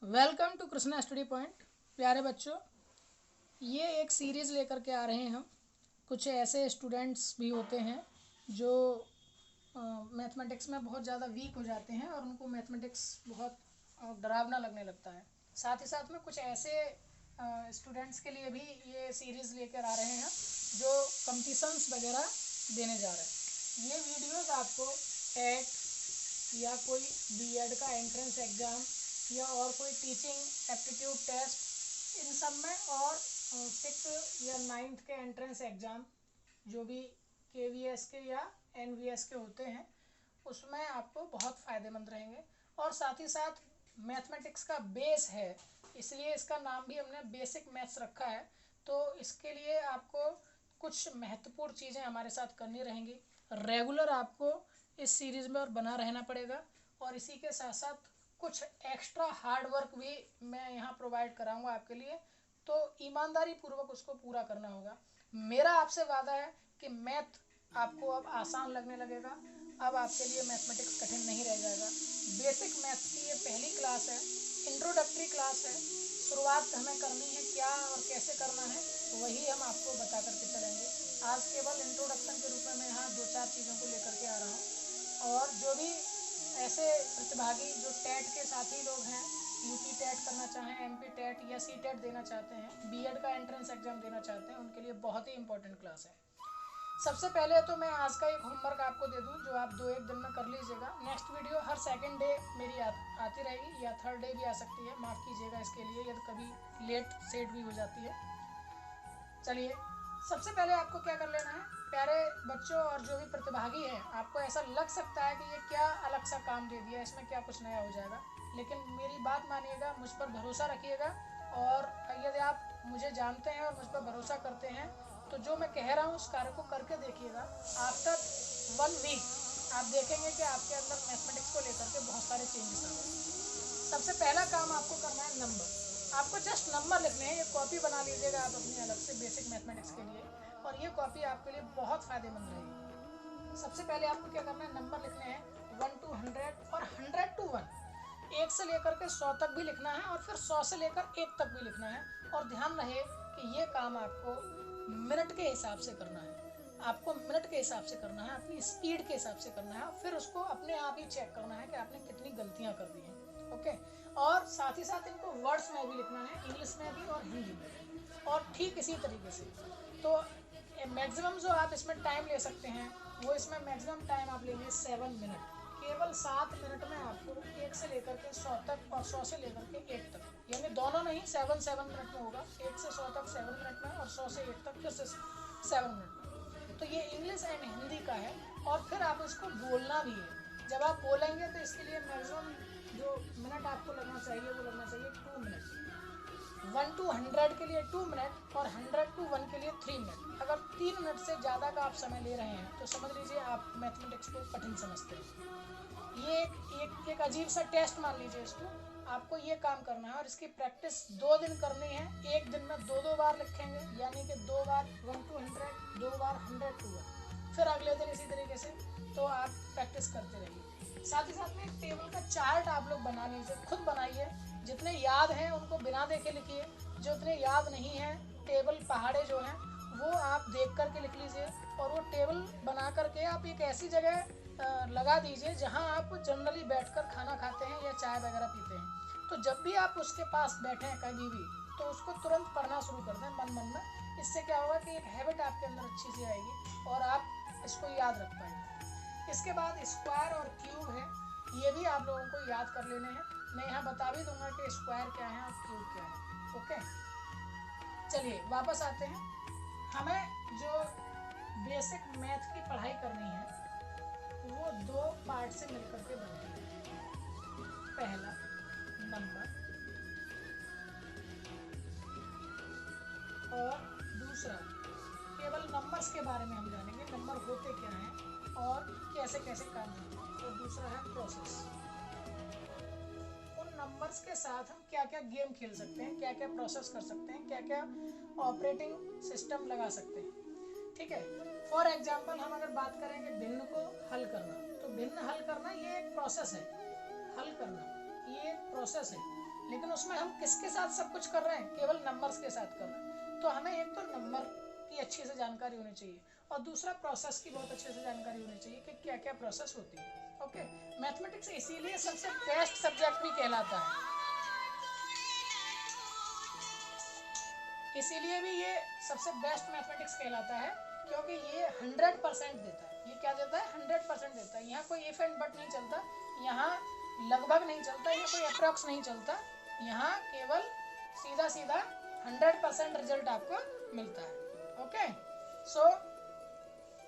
Welcome to Krishna study point. प्यारे बच्चों, ये एक सीरीज़ लेकर के आ रहे हैं हम। कुछ ऐसे स्टूडेंट्स भी होते हैं जो मैथमेटिक्स में बहुत ज़्यादा वीक हो जाते हैं और उनको मैथमेटिक्स बहुत डरावना लगने लगता है। साथ ही साथ में कुछ ऐसे स्टूडेंट्स के लिए भी ये सीरीज़ लेकर आ रहे हैं जो कंपटीशंस वगैरह देने जा रहे हैं। ये वीडियोस आपको टेट या कोई बीएड का एंट्रेंस एग्ज़ाम या और कोई टीचिंग एप्टीट्यूड टेस्ट, इन सब में, और 6 या 9th के एंट्रेंस एग्ज़ाम जो भी केवीएस के या एनवीएस के होते हैं उसमें आपको बहुत फ़ायदेमंद रहेंगे। और साथ ही साथ मैथमेटिक्स का बेस है, इसलिए इसका नाम भी हमने बेसिक मैथ्स रखा है। तो इसके लिए आपको कुछ महत्वपूर्ण चीज़ें हमारे साथ करनी रहेंगी। रेगुलर आपको इस सीरीज़ में और बना रहना पड़ेगा, और इसी के साथ साथ कुछ एक्स्ट्रा हार्ड वर्क भी मैं यहाँ प्रोवाइड कराऊंगा आपके लिए। तो ईमानदारी पूर्वक उसको पूरा करना होगा। मेरा आपसे वादा है कि मैथ आपको अब आसान लगने लगेगा। अब आपके लिए मैथमेटिक्स कठिन नहीं रह जाएगा। बेसिक मैथ्स की ये पहली क्लास है, इंट्रोडक्टरी क्लास है। शुरुआत हमें करनी है क्या और कैसे करना है, वही हम आपको बता करके चलेंगे। आज केवल इंट्रोडक्शन के रूप में मैं यहाँ 2-4 चीज़ों को लेकर के आ रहा हूँ। और जो भी ऐसे प्रतिभागी जो टेट के साथी लोग हैं, यूपी टेट करना चाहें, एमपी टेट या सी टेट देना चाहते हैं, बीएड का एंट्रेंस एग्जाम देना चाहते हैं, उनके लिए बहुत ही इंपॉर्टेंट क्लास है। सबसे पहले तो मैं आज का एक होमवर्क आपको दे दूं जो आप 2-1 दिन में कर लीजिएगा। नेक्स्ट वीडियो हर सेकंड डे मेरी आती रहेगी या थर्ड डे भी आ सकती है, माफ़ कीजिएगा इसके लिए यदि कभी लेट सेट भी हो जाती है। चलिए, सबसे पहले आपको क्या कर लेना है प्यारे बच्चों और जो भी प्रतिभागी हैं, आपको ऐसा लग सकता है कि ये क्या अलग सा काम दे दिया, इसमें क्या कुछ नया हो जाएगा, लेकिन मेरी बात मानिएगा, मुझ पर भरोसा रखिएगा। और यदि आप मुझे जानते हैं और मुझ पर भरोसा करते हैं तो जो मैं कह रहा हूँ उस कार्य को करके देखिएगा। आफ्टर 1 वीक आप देखेंगे कि आपके अंदर मैथमेटिक्स को लेकर के बहुत सारे चेंजेस आ गए। सबसे पहला काम आपको करना है नंबर। आपको जस्ट नंबर लिखने हैं। ये कॉपी बना लीजिएगा आप अपनी अलग से बेसिक मैथमेटिक्स के लिए, और ये कॉपी आपके लिए बहुत फ़ायदेमंद रहेगी। सबसे पहले आपको क्या करना है, नंबर लिखने हैं 1 to 100 और 100 to 1। 1 से लेकर के 100 तक भी लिखना है और फिर 100 से लेकर 1 तक भी लिखना है। और ध्यान रहे कि ये काम आपको मिनट के हिसाब से करना है। आपको मिनट के हिसाब से करना है, अपनी स्पीड के हिसाब से करना है, फिर उसको अपने आप ही चेक करना है कि आपने कितनी गलतियां कर दी हैं। ओके। और साथ ही साथ इनको वर्ड्स में भी लिखना है, इंग्लिश में भी और हिंदी में भी, और ठीक इसी तरीके से। तो मैक्सिमम जो आप इसमें टाइम ले सकते हैं वो इसमें मैक्सिमम टाइम आप लेंगे 7 मिनट। केवल 7 मिनट में आपको 1 से लेकर के 100 तक और 100 से लेकर के 1 तक, यानी दोनों नहीं, 7 मिनट में होगा। 1 से 100 तक 7 मिनट में और 100 से 1 तक फिर से 7 मिनट में। तो ये इंग्लिश एंड हिंदी का है। और फिर आप इसको बोलना भी है। जब आप बोलेंगे तो इसके लिए मैक्सिमम जो मिनट आपको लगना चाहिए वो लगना चाहिए 2 मिनट। 1 to 100 के लिए 2 मिनट और 100 to 1 के लिए 3 मिनट। अगर 3 मिनट से ज़्यादा का आप समय ले रहे हैं तो समझ लीजिए आप मैथमेटिक्स को कठिन समझते हैं। ये एक अजीब सा टेस्ट मान लीजिए इसको। आपको ये काम करना है और इसकी प्रैक्टिस 2 दिन करनी है। एक दिन में 2-2 बार लिखेंगे, यानी कि 2 बार 1 to 100, 2 बार 100 to 1, फिर अगले दिन इसी तरीके से। तो आप प्रैक्टिस करते रहिए। साथ ही साथ में एक टेबल का चार्ट आप लोग बना लीजिए, खुद बनाइए। जितने याद हैं उनको बिना देखे लिखिए, जो इतने याद नहीं हैं टेबल पहाड़े जो हैं वो आप देख करके लिख लीजिए। और वो टेबल बना करके आप एक ऐसी जगह लगा दीजिए जहां आप जनरली बैठकर खाना खाते हैं या चाय वगैरह पीते हैं। तो जब भी आप उसके पास बैठे हैं कभी भी, तो उसको तुरंत पढ़ना शुरू कर दें मन मन में। इससे क्या होगा कि एक हैबिट आपके अंदर अच्छी सी आएगी और आप इसको याद रख पाएंगे। इसके बाद स्क्वायर और क्यूब है, ये भी आप लोगों को याद कर लेने हैं। मैं यहाँ बता भी दूंगा कि स्क्वायर क्या है और क्यूब क्या है। ओके, चलिए वापस आते हैं। हमें जो बेसिक मैथ की पढ़ाई करनी है वो 2 पार्ट से मिलकर के बनती है। पहला नंबर और दूसरा, केवल नंबर्स के बारे में हम जानेंगे, नंबर होते क्या हैं और कैसे कैसे काम करते हैं। और दूसरा है प्रोसेस। उन नंबर्स के साथ हम क्या क्या गेम खेल सकते हैं, क्या क्या प्रोसेस कर सकते हैं, क्या क्या ऑपरेटिंग सिस्टम लगा सकते हैं। ठीक है। फॉर एग्जाम्पल हम अगर बात करेंगे भिन्न को हल करना, तो भिन्न हल करना ये एक प्रोसेस है। हल करना ये एक प्रोसेस है। लेकिन उसमें हम किसके साथ सब कुछ कर रहे हैं, केवल नंबर्स के साथ कर रहे हैं। तो हमें एक तो नंबर की अच्छे से जानकारी होनी चाहिए और दूसरा प्रोसेस की बहुत अच्छे से जानकारी होनी चाहिए कि क्या क्या प्रोसेस होती है। ओके, मैथमेटिक्स इसीलिए सबसे बेस्ट सब्जेक्ट भी कहलाता है, इसीलिए भी ये सबसे बेस्ट मैथमेटिक्स कहलाता है क्योंकि ये 100% देता है। ये क्या देता है, 100% देता है। यहाँ कोई इफ एंड बट नहीं चलता, यहाँ लगभग नहीं चलता, यहाँ कोई अप्रॉक्स नहीं चलता, यहाँ केवल सीधा सीधा 100% रिजल्ट आपको मिलता है। ओके, सो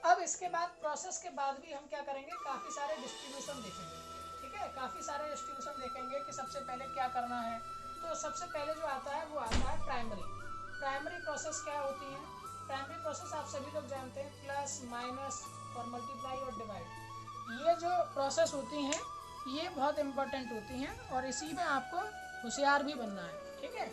अब इसके बाद प्रोसेस के बाद भी हम क्या करेंगे, काफ़ी सारे डिस्ट्रीब्यूशन देखेंगे। ठीक है, काफ़ी सारे डिस्ट्रीब्यूशन देखेंगे कि सबसे पहले क्या करना है। तो सबसे पहले जो आता है वो आता है प्राइमरी प्रोसेस क्या होती है। प्राइमरी प्रोसेस आप सभी लोग जानते हैं, प्लस माइनस और मल्टीप्लाई और डिवाइड। ये जो प्रोसेस होती हैं ये बहुत इंपॉर्टेंट होती हैं और इसी में आपको होशियार भी बनना है। ठीक है,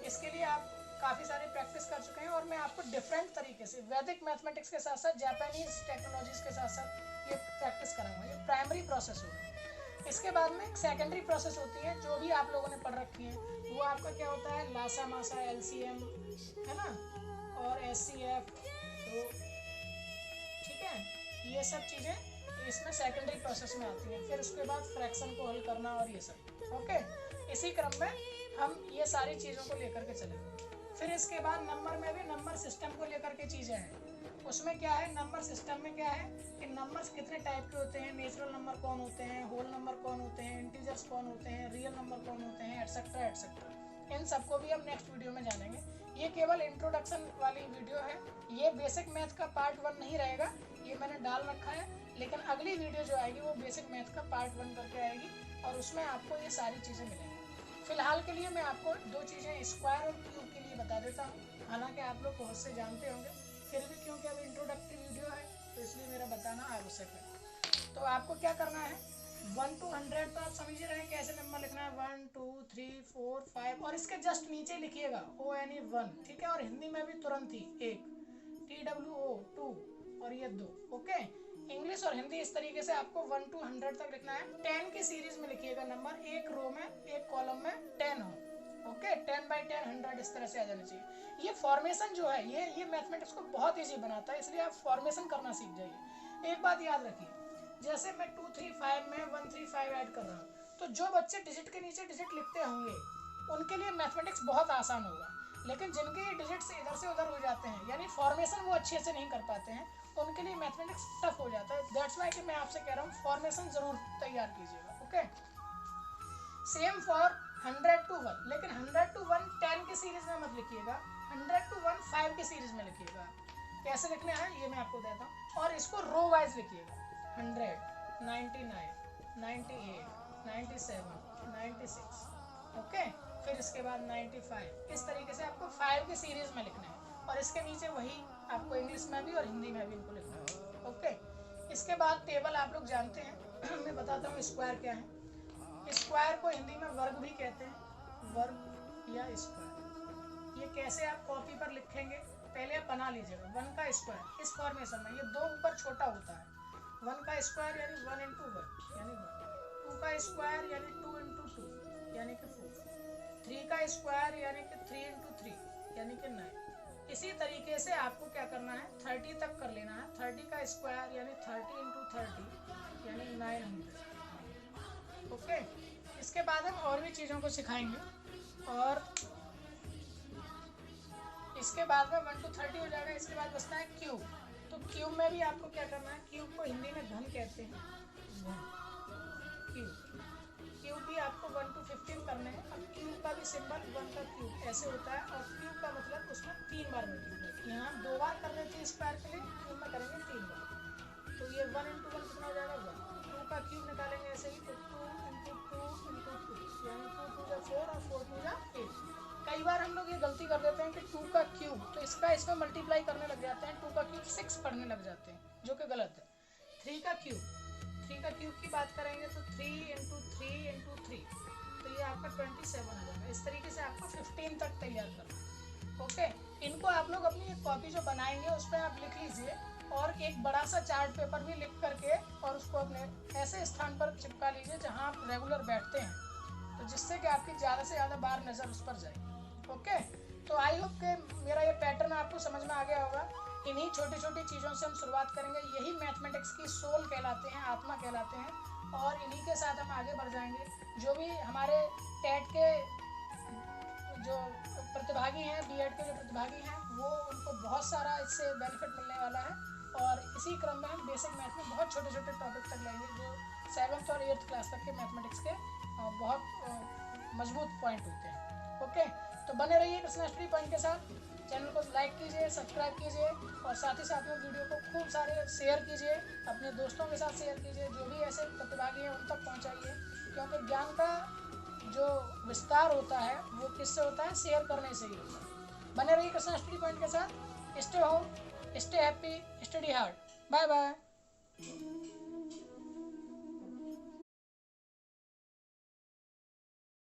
इसके लिए आप काफ़ी सारी प्रैक्टिस कर चुके हैं और मैं आपको डिफरेंट तरीके से वैदिक मैथमेटिक्स के साथ साथ जापानीज टेक्नोलॉजीज के साथ साथ ये प्रैक्टिस कराऊंगा। ये प्राइमरी प्रोसेस होगी। इसके बाद में एक सेकेंडरी प्रोसेस होती है जो भी आप लोगों ने पढ़ रखी है। वो आपका क्या होता है, लासा मासा LCM है ना, और SCF। तो ठीक है, ये सब चीज़ें इसमें सेकेंडरी प्रोसेस में आती हैं। फिर उसके बाद फ्रैक्शन को हल करना और ये सब। ओके, इसी क्रम में हम ये सारी चीज़ों को लेकर के चलेंगे। फिर इसके बाद नंबर में भी नंबर सिस्टम को लेकर के चीज़ें हैं। उसमें क्या है, नंबर सिस्टम में क्या है कि नंबर्स कितने टाइप के होते हैं, नेचुरल नंबर कौन होते हैं, होल नंबर कौन होते हैं, इंटीजर्स कौन होते हैं, रियल नंबर कौन होते हैं, एटसेट्रा एटसेट्रा। इन सबको भी हम नेक्स्ट वीडियो में जानेंगे। ये केवल इंट्रोडक्शन वाली वीडियो है, ये बेसिक मैथ का पार्ट 1 नहीं रहेगा, ये मैंने डाल रखा है। लेकिन अगली वीडियो जो आएगी वो बेसिक मैथ का पार्ट 1 करके आएगी और उसमें आपको ये सारी चीज़ें मिलेंगी। फिलहाल के लिए मैं आपको 2 चीज़ें स्क्वायर और क्यूब के लिए बता देता हूँ, हालांकि आप लोग बहुत से जानते होंगे, फिर भी क्योंकि अब इंट्रोडक्टरी वीडियो है तो इसलिए मेरा बताना आवश्यक है। तो आपको क्या करना है, 1 to 100 तो आप समझ ही रहे हैं कैसे नंबर लिखना है, 1 2 3 4 5 और इसके जस्ट नीचे लिखिएगा ONE 1। ठीक है, और हिंदी में भी तुरंत ही 1, TWO 2 और ये 2। ओके, इंग्लिश और हिंदी इस तरीके से आपको 1 to 100 तक लिखना है। 10 की सीरीज में लिखिएगा नंबर, एक रो में एक कॉलम में 10 हो। ओके, 10 by 10 100 इस तरह से आ जाना चाहिए। ये फॉर्मेशन जो है ये मैथमेटिक्स को बहुत ईजी बनाता है, इसलिए आप फॉर्मेशन करना सीख जाइए। एक बात याद रखिए, जैसे मैं 2 3 5 में 1 3 5 ऐड कर रहा हूँ, तो जो बच्चे डिजिट के नीचे डिजिट लिखते होंगे उनके लिए मैथमेटिक्स बहुत आसान होगा, लेकिन जिनके डिजिट्स इधर से उधर हो जाते हैं यानी फॉर्मेशन वो अच्छे से नहीं कर पाते हैं, उनके लिए मैथमेटिक्स टफ हो जाता है। दैट्स वाई कि मैं आपसे कह रहा हूँ फॉर्मेशन जरूर तैयार कीजिएगा। ओके, सेम फॉर 100 to 1, लेकिन 100 to 1 10 की सीरीज में मत लिखिएगा, 100 to 1 5 की सीरीज में लिखिएगा। कैसे लिखना है ये मैं आपको देता हूँ, और इसको रो वाइज लिखिएगा, 100 99 98 97 96। ओके, फिर इसके बाद 95, इस तरीके से आपको 5 की सीरीज में लिखना है और इसके नीचे वही आपको इंग्लिश में भी और हिंदी में भी इनको लिखना है। ओके, इसके बाद टेबल आप लोग जानते हैं मैं बताता हूँ स्क्वायर क्या है। स्क्वायर को हिंदी में वर्ग भी कहते हैं, वर्ग या स्क्वायर। ये कैसे आप कॉपी पर लिखेंगे, पहले आप बना लीजिएगा 1 का स्क्वायर इस फॉर्मेशन में, ये 2 ऊपर छोटा होता है, 1 का स्क्वायर यानी 1 into 1 यानी 1, 2 का स्क्वायर यानी 2 into 2 यानी कि 4, 3 का स्क्वायर यानी कि 3 into 3 यानी कि 9। इसी तरीके से आपको क्या करना है, 30 तक कर लेना है, 30 का स्क्वायर यानी 30 into 30 यानी 900। ओके, इसके बाद हम और भी चीज़ों को सिखाएंगे और इसके बाद में 1 to 30 हो जाएगा। इसके बाद बचता है क्यूब। तो क्यूब में भी आपको क्या करना है, क्यूब को हिंदी में घन कहते हैं, क्यूब भी आपको 1 to 15 करने हैं। अब क्यूब का भी सिंबल 1 का क्यूब ऐसे होता है और क्यूब का मतलब उसमें 3 बार मल्टीप्लाई, यहाँ 2 बार कर रहे थे स्क्वायर के लिए, क्यूब में करेंगे 3 बार। तो ये 1 into 1 कितना हो जाएगा 1, 2 का क्यूब निकालेंगे ऐसे ही, तो 2 into 2 into 2 यानी 2 2 जा 4 और 4 2 जा 8। कई बार हम लोग ये गलती कर देते हैं कि 2 का क्यूब तो इसका इसमें मल्टीप्लाई करने लग जाते हैं, 2 का क्यूब 6 पढ़ने लग जाते हैं, जो कि गलत है। 3 का क्यूब की बात करेंगे तो 3 into 3 into 3, तो ये आपका 27 हो जाएगा। इस तरीके से आपको 15 तक तैयार करना है। ओके, इनको आप लोग अपनी एक कॉपी जो बनाएंगे उस पर आप लिख लीजिए और एक बड़ा सा चार्ट पेपर भी लिख करके और उसको अपने ऐसे स्थान पर चिपका लीजिए जहाँ आप रेगुलर बैठते हैं। तो तो जिससे कि आपकी ज़्यादा से ज़्यादा बार नज़र उस पर जाए। ओके, तो आई होप कि मेरा ये पैटर्न आपको समझ में आ गया होगा। इन्हीं छोटी छोटी चीज़ों से हम शुरुआत करेंगे, यही मैथमेटिक्स की सोल कहलाते हैं, आत्मा कहलाते हैं, और इन्हीं के साथ हम आगे बढ़ जाएंगे। जो भी हमारे टेट के जो प्रतिभागी हैं, बीएड के जो प्रतिभागी हैं, वो उनको बहुत सारा इससे बेनिफिट मिलने वाला है। और इसी क्रम में हम बेसिक मैथ में बहुत छोटे छोटे टॉपिक तक लेंगे, जो 7th और 8th क्लास तक के मैथमेटिक्स के बहुत मजबूत पॉइंट होते हैं। ओके, तो बने रहिए कृष्णा स्टडी पॉइंट के साथ। चैनल को लाइक कीजिए, सब्सक्राइब कीजिए, और साथ ही साथ में वीडियो को खूब सारे शेयर कीजिए, अपने दोस्तों के साथ शेयर कीजिए, जो भी ऐसे प्रतिभागी हैं उन तक पहुंचाइए, क्योंकि ज्ञान का जो विस्तार होता है वो किससे होता है? शेयर करने से ही होता है। बने रहिए कृष्णा स्टडी पॉइंट के साथ। Stay home, stay happy, study hard. Bye bye.